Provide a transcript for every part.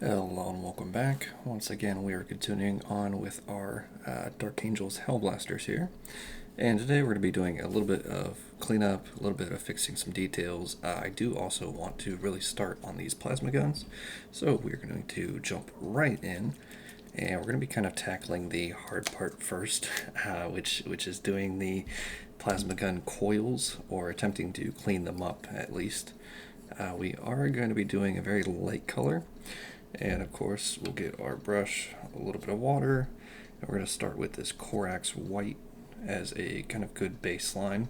Hello and welcome back. Once again, we are continuing on with our Dark Angels Hellblasters here. And today we're going to be doing a little bit of cleanup, a little bit of fixing some details. I do also want to really start on these plasma guns. So we're going to jump right in. And we're going to be kind of tackling the hard part first, which is doing the plasma gun coils, or attempting to clean them up at least. We are going to be doing a very light color. And of course, we'll get our brush, a little bit of water, and we're going to start with this Corax White as a kind of good baseline.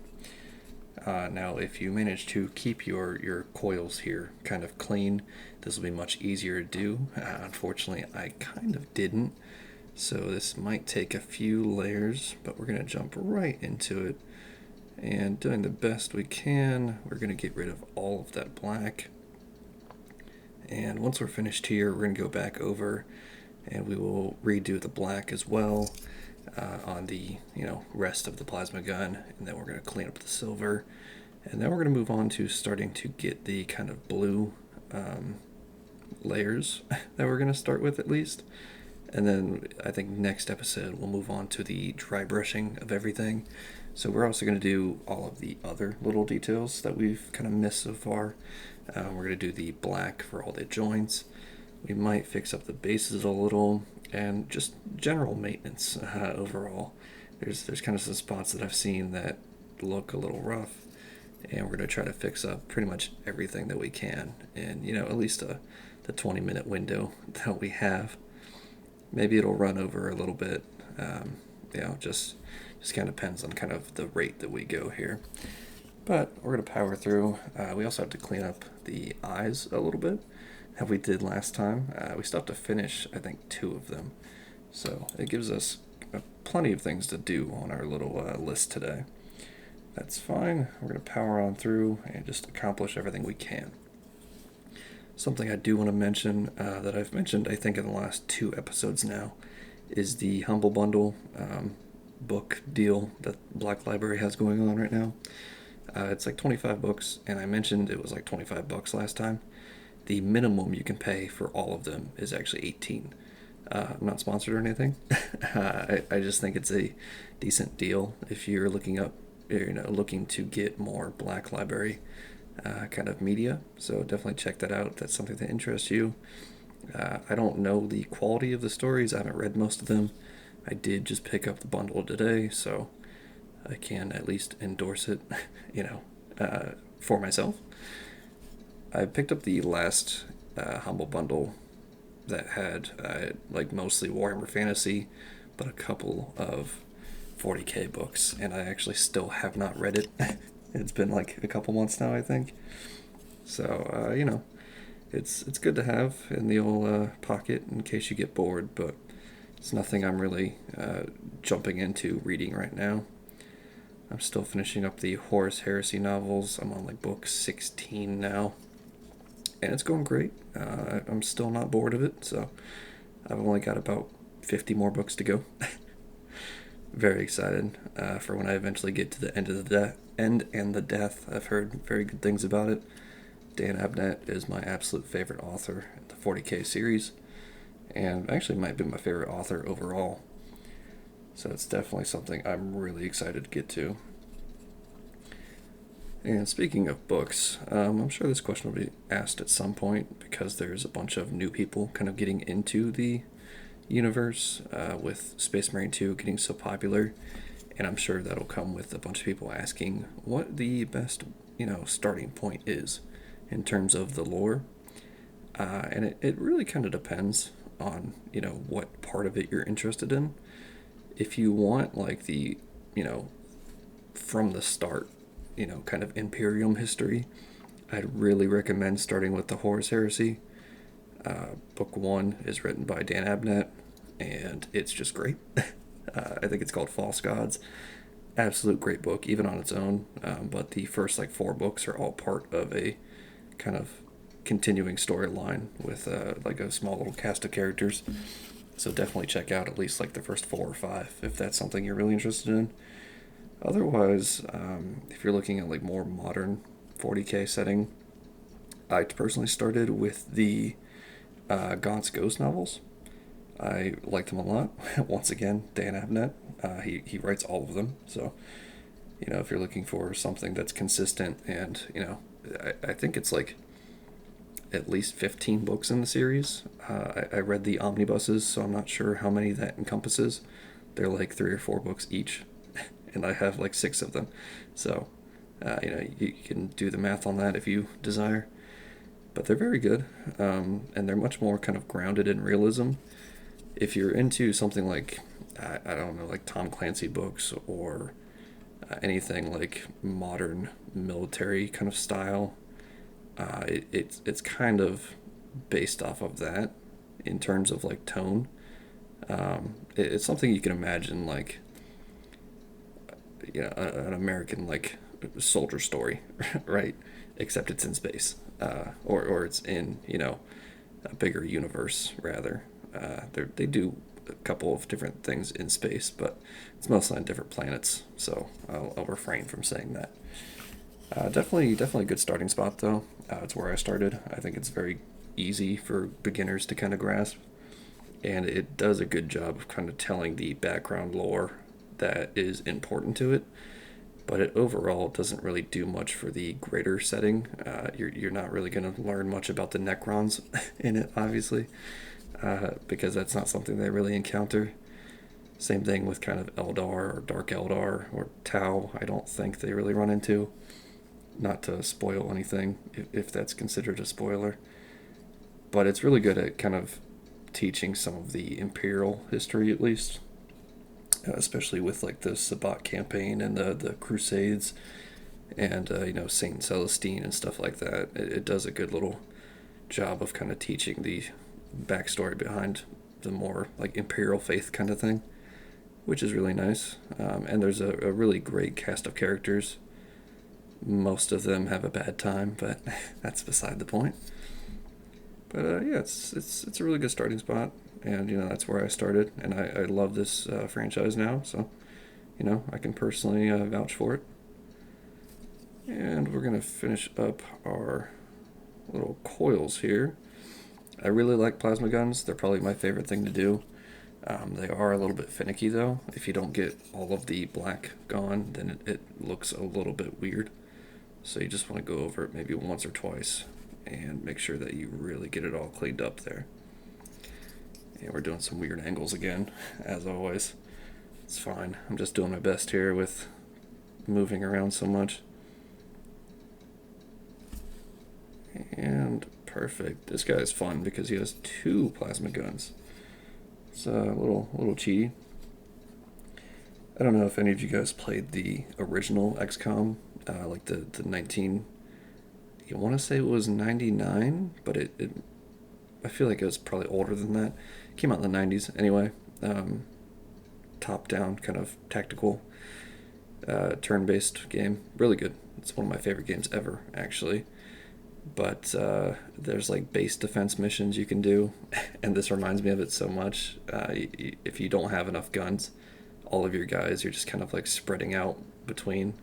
Now, if you manage to keep your coils here kind of clean, this will be much easier to do. Unfortunately, I kind of didn't, so this might take a few layers, but we're going to jump right into it. And doing the best we can, we're going to get rid of all of that black. And once we're finished here, we're going to go back over and we will redo the black as well on the rest of the plasma gun. And then we're going to clean up the silver. And then we're going to move on to starting to get the kind of blue layers that we're going to start with at least. And then I think next episode we'll move on to the dry brushing of everything. So we're also going to do all of the other little details that we've kind of missed so far. We're going to do the black for all the joints. We might fix up the bases a little, and just general maintenance overall. There's kind of some spots that I've seen that look a little rough, and we're going to try to fix up pretty much everything that we can in at least the 20-minute window that we have. Maybe it'll run over a little bit. Just kind of depends on kind of the rate that we go here. But we're going to power through. We also have to clean up the eyes a little bit, as we did last time. We still have to finish, I think, 2 of them. So it gives us plenty of things to do on our little list today. That's fine. We're going to power on through and just accomplish everything we can. Something I do want to mention that I've mentioned, I think, in the last 2 episodes now, is the Humble Bundle book deal that Black Library has going on right now. It's like 25 books, and I mentioned it was like 25 bucks last time. The minimum you can pay for all of them is actually 18. I'm not sponsored or anything. I just think it's a decent deal if you're looking to get more Black Library kind of media. So definitely check that out if that's something that interests you. I don't know the quality of the stories. I haven't read most of them. I did just pick up the bundle today, so I can at least endorse it, for myself. I picked up the last Humble Bundle that had mostly Warhammer Fantasy, but a couple of 40k books, and I actually still have not read it. It's been like a couple months now, I think. So, it's good to have in the old pocket in case you get bored, but it's nothing I'm really jumping into reading right now. I'm still finishing up the Horus Heresy novels. I'm on book 16 now, and it's going great. I'm still not bored of it, so I've only got about 50 more books to go. Very excited for when I eventually get to the end and the death. I've heard very good things about it. Dan Abnett is my absolute favorite author in the 40k series, and actually might be my favorite author overall. So it's definitely something I'm really excited to get to. And speaking of books, I'm sure this question will be asked at some point because there's a bunch of new people kind of getting into the universe with Space Marine 2 getting so popular. And I'm sure that'll come with a bunch of people asking what the best, starting point is in terms of the lore. And it really kind of depends on, what part of it you're interested in. If you want the, from the start, kind of Imperium history, I'd really recommend starting with the Horus Heresy. Book 1 is written by Dan Abnett, and it's just great. I think it's called False Gods. Absolute great book, even on its own. But the first 4 books are all part of a kind of continuing storyline with a small little cast of characters. So definitely check out at least the first 4 or 5 if that's something you're really interested in. Otherwise, if you're looking at more modern 40k setting, I personally started with the Gaunt's Ghost novels. I liked him a lot. Once again, Dan Abnett. He writes all of them. So, if you're looking for something that's consistent and, I think it's like at least 15 books in the series. I read the omnibuses, so I'm not sure how many that encompasses. They're like 3 or 4 books each, and I have like 6 of them. So, you can do the math on that if you desire. But they're very good, and they're much more kind of grounded in realism. If you're into something like, I don't know, like Tom Clancy books or anything like modern military kind of style, it's kind of based off of that in terms of like tone. It's something you can imagine like, an American like soldier story, right? Except it's in space, or it's in a bigger universe rather. They do a couple of different things in space, but it's mostly on different planets. So I'll refrain from saying that. Definitely a good starting spot though. It's where I started. I think it's very easy for beginners to kind of grasp, and it does a good job of kind of telling the background lore that is important to it. But it overall doesn't really do much for the greater setting. You're not really going to learn much about the Necrons in it, obviously, because that's not something they really encounter. Same thing with kind of Eldar or Dark Eldar or Tau. I don't think they really run into. Not to spoil anything, if that's considered a spoiler. But it's really good at kind of teaching some of the Imperial history, at least. Especially with like the Sabbat campaign and the Crusades and, Saint Celestine and stuff like that. It does a good little job of kind of teaching the backstory behind the more like Imperial faith kind of thing, which is really nice. And there's a really great cast of characters. Most of them have a bad time, but that's beside the point. But yeah, it's a really good starting spot, and that's where I started, and I love this franchise now, so I can personally vouch for it. And we're gonna finish up our little coils here. I really like plasma guns. They're probably my favorite thing to do. They are a little bit finicky though. If you don't get all of the black gone, then it looks a little bit weird. So you just want to go over it maybe once or twice and make sure that you really get it all cleaned up there. And we're doing some weird angles again, as always. It's fine. I'm just doing my best here with moving around so much. And perfect. This guy is fun because he has 2 plasma guns. It's a little cheaty. I don't know if any of you guys played the original XCOM, like the 19. You want to say it was 99, but I feel like it was probably older than that. It came out in the 90s anyway. Top-down kind of tactical turn-based game. Really good. It's one of my favorite games ever, actually. But there's like base defense missions you can do, and this reminds me of it so much. If you don't have enough guns, all of your guys, you're just kind of like spreading out between.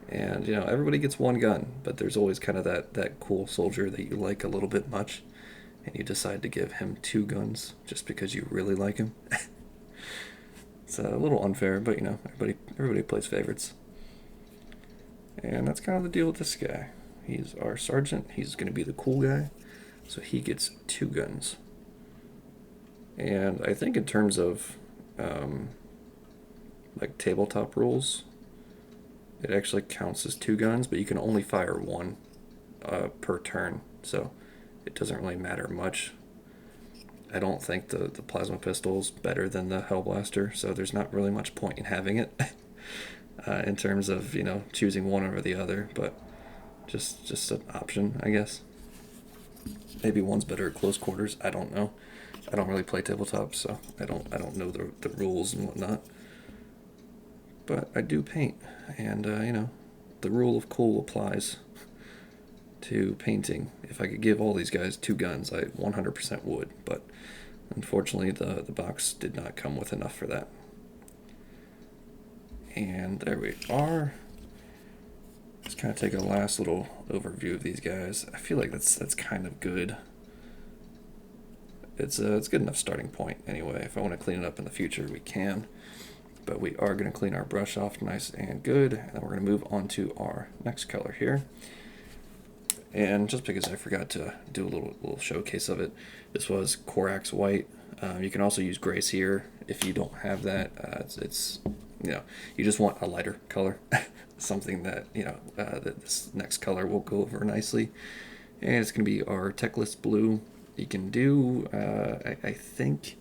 And, everybody gets 1 gun, but there's always kind of that cool soldier that you like a little bit much, and you decide to give him 2 guns just because you really like him. It's a little unfair, but, everybody plays favorites. And that's kind of the deal with this guy. He's our sergeant. He's going to be the cool guy, so he gets 2 guns. And I think in terms of, like, tabletop rules, it actually counts as 2 guns, but you can only fire 1 per turn, so it doesn't really matter much. I don't think the plasma pistol is better than the Hellblaster, so there's not really much point in having it in terms of, choosing one over the other, but just an option, I guess. Maybe one's better at close quarters, I don't know. I don't really play tabletop, so I don't know the rules and whatnot. But I do paint, and, the rule of cool applies to painting. If I could give all these guys 2 guns, I 100% would, but unfortunately the box did not come with enough for that. And there we are. Let's kind of take a last little overview of these guys. I feel like that's kind of good. it's good enough starting point anyway. If I want to clean it up in the future, we can. But we are going to clean our brush off nice and good, and then we're going to move on to our next color here. And just because I forgot to do a little showcase of it, this was Corax White. You can also use Grace here if you don't have that. It's you know, you just want a lighter color, something that, you know, that this next color will go over nicely. And it's going to be our Techless Blue. You can do, I think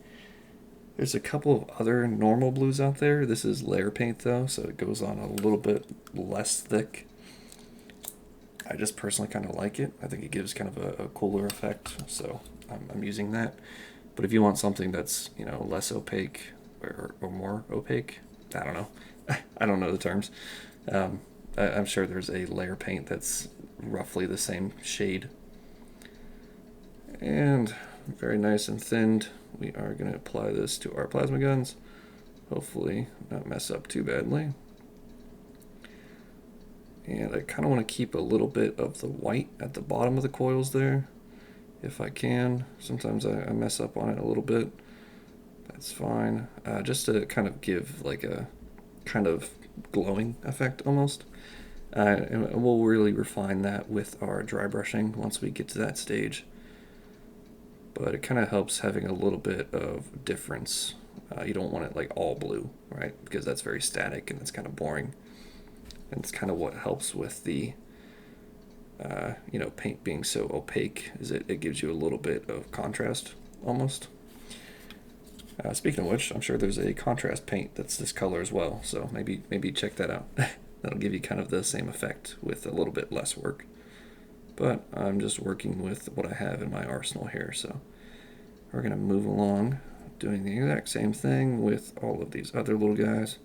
there's a couple of other normal blues out there. This is layer paint though, so it goes on a little bit less thick. I just personally kind of like it. I think it gives kind of a cooler effect, so I'm using that. But if you want something that's, you know, less opaque or more opaque, I don't know. I don't know the terms. I'm sure there's a layer paint that's roughly the same shade. And very nice and thinned. We are going to apply this to our plasma guns. Hopefully not mess up too badly. And I kind of want to keep a little bit of the white at the bottom of the coils there, if I can. Sometimes I mess up on it a little bit. That's fine. Just to kind of give like a kind of glowing effect almost. And we'll really refine that with our dry brushing once we get to that stage. But it kind of helps having a little bit of difference. You don't want it like all blue, right? Because that's very static and it's kind of boring. And it's kind of what helps with the, you know, paint being so opaque, is it gives you a little bit of contrast almost. Speaking of which, I'm sure there's a contrast paint that's this color as well, so maybe check that out. That'll give you kind of the same effect with a little bit less work. But I'm just working with what I have in my arsenal here, so we're going to move along, doing the exact same thing with all of these other little guys.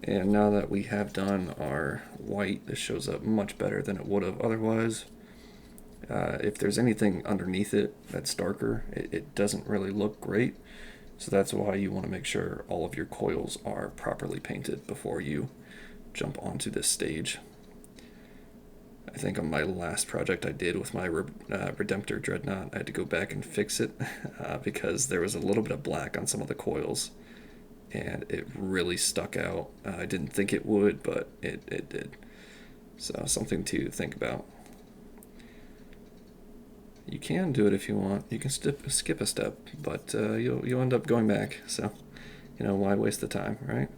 And now that we have done our white, this shows up much better than it would have otherwise. If there's anything underneath it that's darker, it doesn't really look great. So that's why you want to make sure all of your coils are properly painted before you jump onto this stage. I think on my last project I did with my Redemptor Dreadnought, I had to go back and fix it because there was a little bit of black on some of the coils. And it really stuck out. I didn't think it would, but it did. So something to think about. You can do it if you want. You can skip a step, but you'll end up going back. So, you know, why waste the time, right?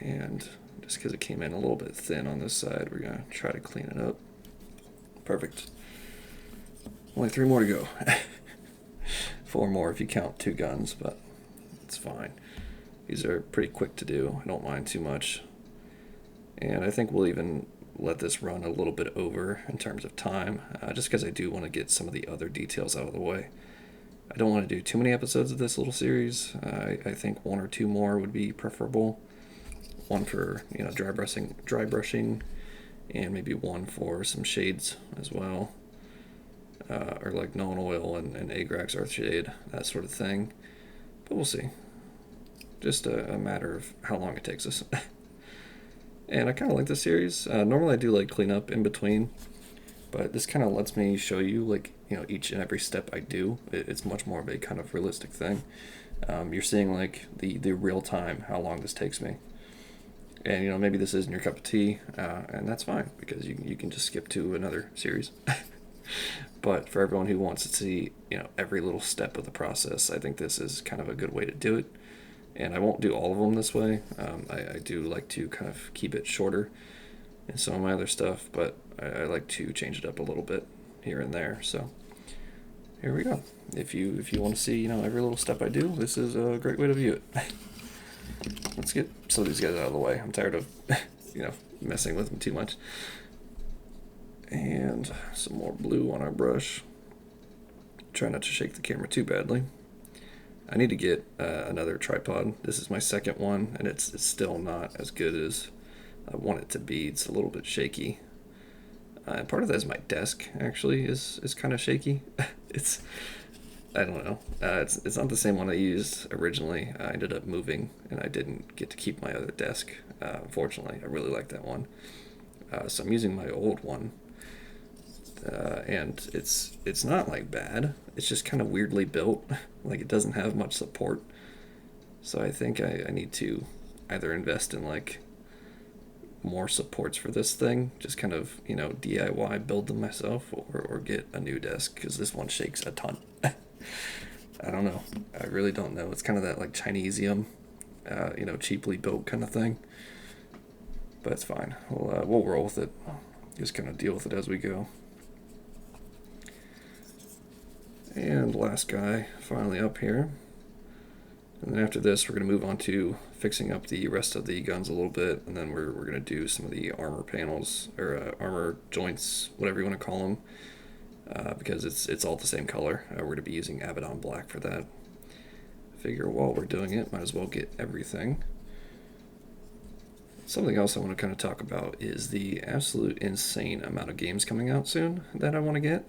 And just because it came in a little bit thin on this side, we're going to try to clean it up. Perfect. Only 3 more to go. 4 more if you count 2 guns, but it's fine. These are pretty quick to do. I don't mind too much. And I think we'll even let this run a little bit over in terms of time, just because I do want to get some of the other details out of the way. I don't want to do too many episodes of this little series. I think 1 or 2 more would be preferable. 1 for, you know, dry brushing, and maybe 1 for some shades as well, or like non-oil and Agrax Earthshade, that sort of thing. But we'll see. Just a matter of how long it takes us. And I kind of like this series. Normally I do like clean up in between, but this kind of lets me show you, like, you know, each and every step I do. It's much more of a kind of realistic thing. You're seeing like the real time how long this takes me. And, you know, maybe this isn't your cup of tea, and that's fine, because you can just skip to another series. But for everyone who wants to see, you know, every little step of the process, I think this is kind of a good way to do it. And I won't do all of them this way. I do like to kind of keep it shorter in some of my other stuff, but I like to change it up a little bit here and there. So here we go. If you want to see, you know, every little step I do, this is a great way to view it. Let's get some of these guys out of the way. I'm tired of, you know, messing with them too much. And some more blue on our brush. Try not to shake the camera too badly. I need to get another tripod. This is my second one, and it's still not as good as I want it to be. It's a little bit shaky. And part of that is my desk, actually, is kind of shaky. I don't know. It's not the same one I used originally. I ended up moving, and I didn't get to keep my other desk. Unfortunately, I really like that one. So I'm using my old one. and it's not like bad. It's just kind of weirdly built. Like it doesn't have much support. So I think I need to either invest in like more supports for this thing, just kind of, DIY build them myself, or get a new desk because this one shakes a ton. I don't know. I really don't know. It's kind of that like Chinesium, cheaply built kind of thing. But it's fine. We'll roll with it. Just kind of deal with it as we go. And last guy finally up here. And then after this, we're going to move on to fixing up the rest of the guns a little bit, and then we're going to do some of the armor panels, or armor joints, whatever you want to call them, because it's all the same color. We're going to be using Abaddon Black for that. Figure while we're doing it, might as well get everything. Something else I want to kind of talk about is the absolute insane amount of games coming out soon that I want to get.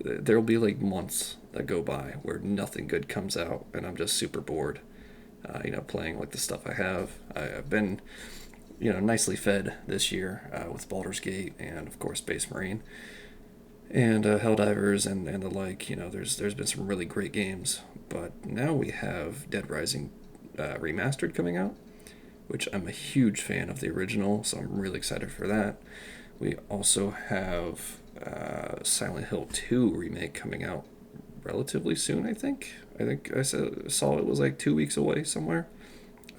There'll be like months that go by where nothing good comes out, and I'm just super bored. Playing like the stuff I have. I've been, nicely fed this year with Baldur's Gate and of course Space Marine and Helldivers and the like. There's been some really great games, but now we have Dead Rising remastered coming out, which I'm a huge fan of the original, so I'm really excited for that. We also have Silent Hill 2 remake coming out relatively soon, I think. I saw it was like 2 weeks away somewhere.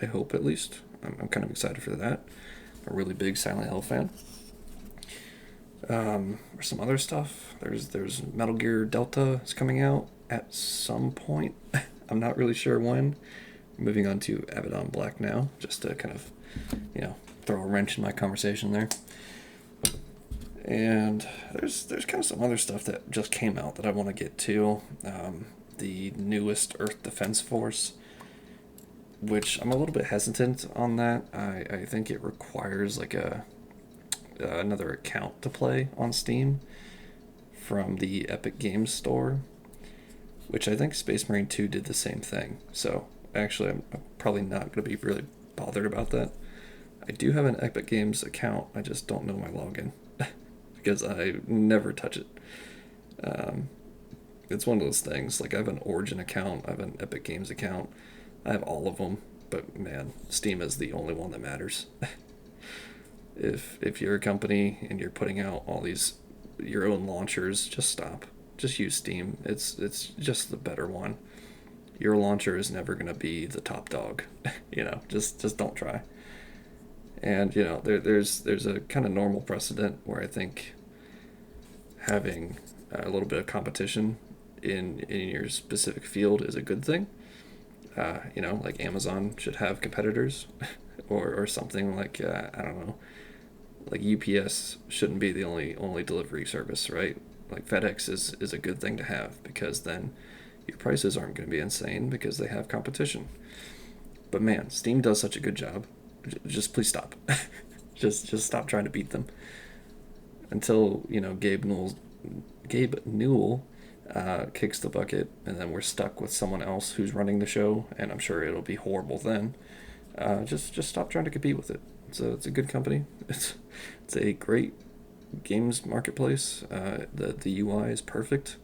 I hope, at least. I'm kind of excited for that. I'm a really big Silent Hill fan. There's some other stuff. There's Metal Gear Delta is coming out at some point. I'm not really sure when. Moving on to Abaddon Black now, just to kind of, throw a wrench in my conversation there. And there's kind of some other stuff that just came out that I want to get to. The newest Earth Defense Force, which I'm a little bit hesitant on that. I think it requires like another account to play on Steam from the Epic Games Store, which I think Space Marine 2 did the same thing. So actually, I'm probably not going to be really bothered about that. I do have an Epic Games account. I just don't know my login because I never touch it. It's one of those things. Like I have an Origin account, I have an Epic Games account, I have all of them. But man, Steam is the only one that matters. If you're a company and you're putting out all these your own launchers, just stop. Just use Steam. It's just the better one. Your launcher is never gonna be the top dog. Just don't try. And there's a kind of normal precedent where I think having a little bit of competition in your specific field is a good thing. Like Amazon should have competitors, or something like I don't know, like UPS shouldn't be the only delivery service, right? Like FedEx is a good thing to have, because then your prices aren't going to be insane because they have competition. But man, Steam does such a good job. Just please stop. just stop trying to beat them until Gabe Newell kicks the bucket, and then we're stuck with someone else who's running the show, and I'm sure it'll be horrible then. Just stop trying to compete with it. It's a good company. It's a great games marketplace. The UI is perfect.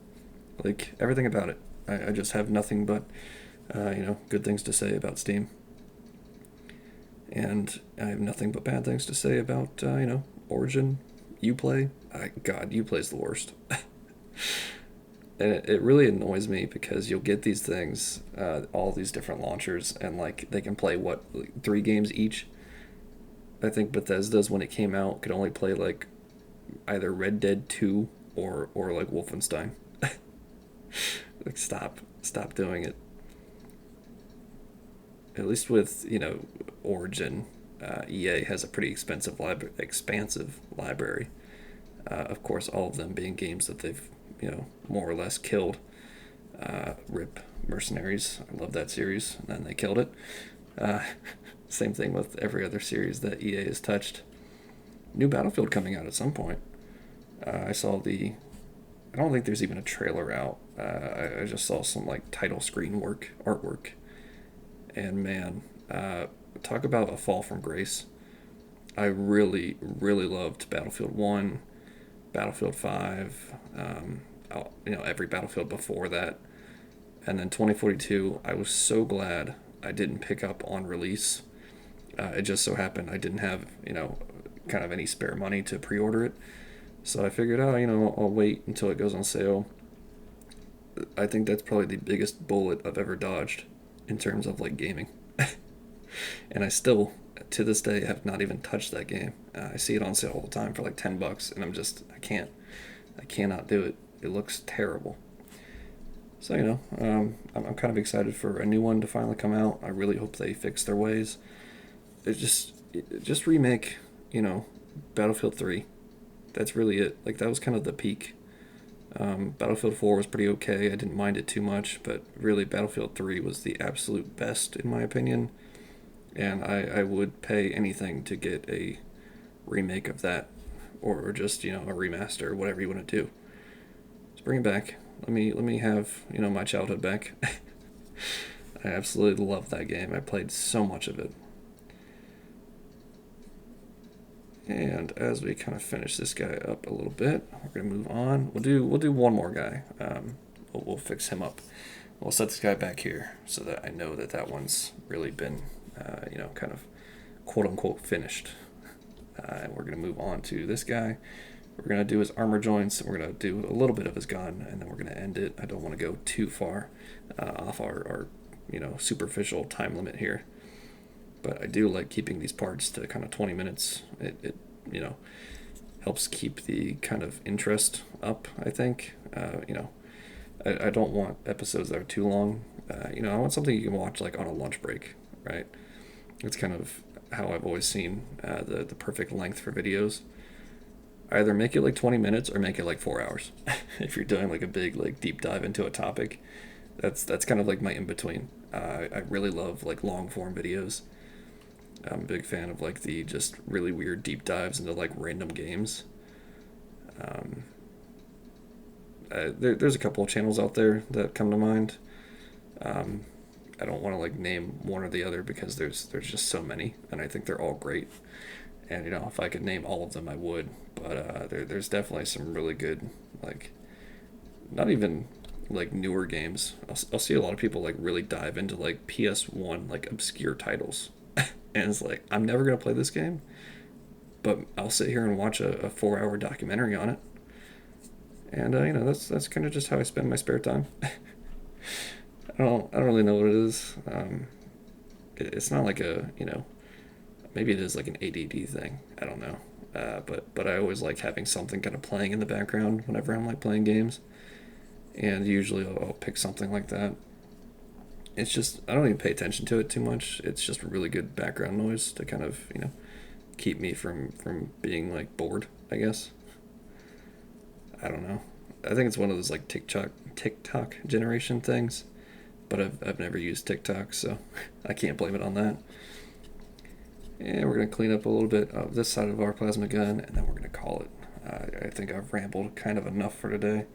Like everything about it. I just have nothing but good things to say about Steam. And I have nothing but bad things to say about Origin, Uplay. God, Uplay's the worst. And it really annoys me because you'll get these things, all these different launchers, and like they can play like 3 games each. I think Bethesda's, when it came out, could only play like either Red Dead 2 or like Wolfenstein. Like stop doing it. At least with Origin, EA has a pretty expansive library. Of course, all of them being games that they've more or less killed. RIP Mercenaries, I love that series, and then they killed it. Same thing with every other series that EA has touched. New Battlefield coming out at some point. I don't think there's even a trailer out. I just saw some like title screen artwork, and man, talk about a fall from grace. I really, really loved Battlefield 1. Battlefield 5, every Battlefield before that. And then 2042, I was so glad I didn't pick up on release. It just so happened I didn't have, kind of any spare money to pre-order it. So I figured, I'll wait until it goes on sale. I think that's probably the biggest bullet I've ever dodged in terms of like gaming. And I still, to this day, have not even touched that game. I see it on sale all the time for like $10, and I cannot do it. It looks terrible. So I'm kind of excited for a new one to finally come out. I really hope they fix their ways. Just remake, Battlefield 3. That's really it. Like that was kind of the peak. Battlefield 4 was pretty okay. I didn't mind it too much, but really Battlefield 3 was the absolute best in my opinion. And I would pay anything to get a remake of that, or just a remaster, whatever you want to do. Just bring it back. Let me have my childhood back. I absolutely love that game. I played so much of it. And as we kind of finish this guy up a little bit, we're gonna move on. We'll do one more guy. We'll fix him up. We'll set this guy back here so that I know that one's really been, kind of quote unquote finished. And we're gonna move on to this guy. We're gonna do his armor joints, and we're gonna do a little bit of his gun, and then we're gonna end it. I don't want to go too far off our superficial time limit here. But I do like keeping these parts to kind of 20 minutes. It helps keep the kind of interest up, I think. I don't want episodes that are too long. I want something you can watch like on a lunch break, right? It's kind of how I've always seen the perfect length for videos. Either make it like 20 minutes or make it like 4 hours. If you're doing like a big like deep dive into a topic, that's kind of like my in-between. I really love like long form videos. I'm a big fan of like the just really weird deep dives into like random games. There's a couple of channels out there that come to mind. I don't want to like name one or the other because there's just so many, and I think they're all great. And if I could name all of them, I would. But there's definitely some really good, like, not even like newer games. I'll see a lot of people like really dive into like PS1 like obscure titles. And it's like, I'm never going to play this game, but I'll sit here and watch a 4-hour documentary on it. And, that's kind of just how I spend my spare time. I don't really know what it is. It's not like maybe it is like an ADD thing. I don't know. But I always like having something kind of playing in the background whenever I'm like playing games. And usually I'll pick something like that. It's just, I don't even pay attention to it too much. It's just really good background noise to kind of, keep me from being like bored, I guess. I don't know. I think it's one of those like TikTok generation things, but I've never used TikTok, so I can't blame it on that. And we're going to clean up a little bit of this side of our plasma gun, and then we're going to call it. I think I've rambled kind of enough for today.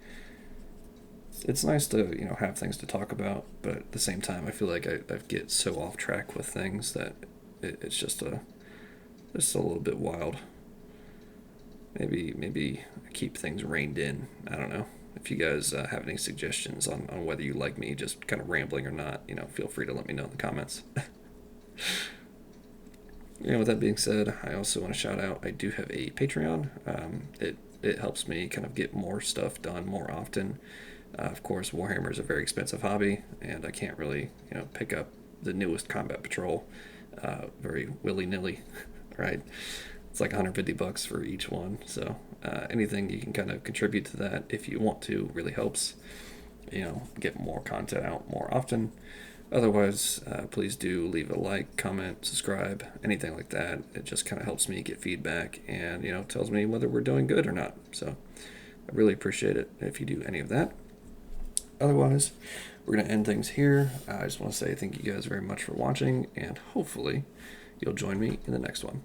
It's nice to have things to talk about, but at the same time I feel like I get so off track with things that it's just a little bit wild. Maybe keep things reined in. I don't know. If you guys have any suggestions on whether you like me just kind of rambling or not, feel free to let me know in the comments. With that being said, I also want to shout out, I do have a Patreon. It helps me kind of get more stuff done more often. Of course, Warhammer is a very expensive hobby, and I can't really, pick up the newest combat patrol very willy-nilly, right? It's like $150 for each one, so anything you can kind of contribute to that if you want to really helps, get more content out more often. Otherwise, please do leave a like, comment, subscribe, anything like that. It just kind of helps me get feedback and, tells me whether we're doing good or not. So I really appreciate it if you do any of that. Otherwise, we're going to end things here. I just want to say thank you guys very much for watching, and hopefully you'll join me in the next one.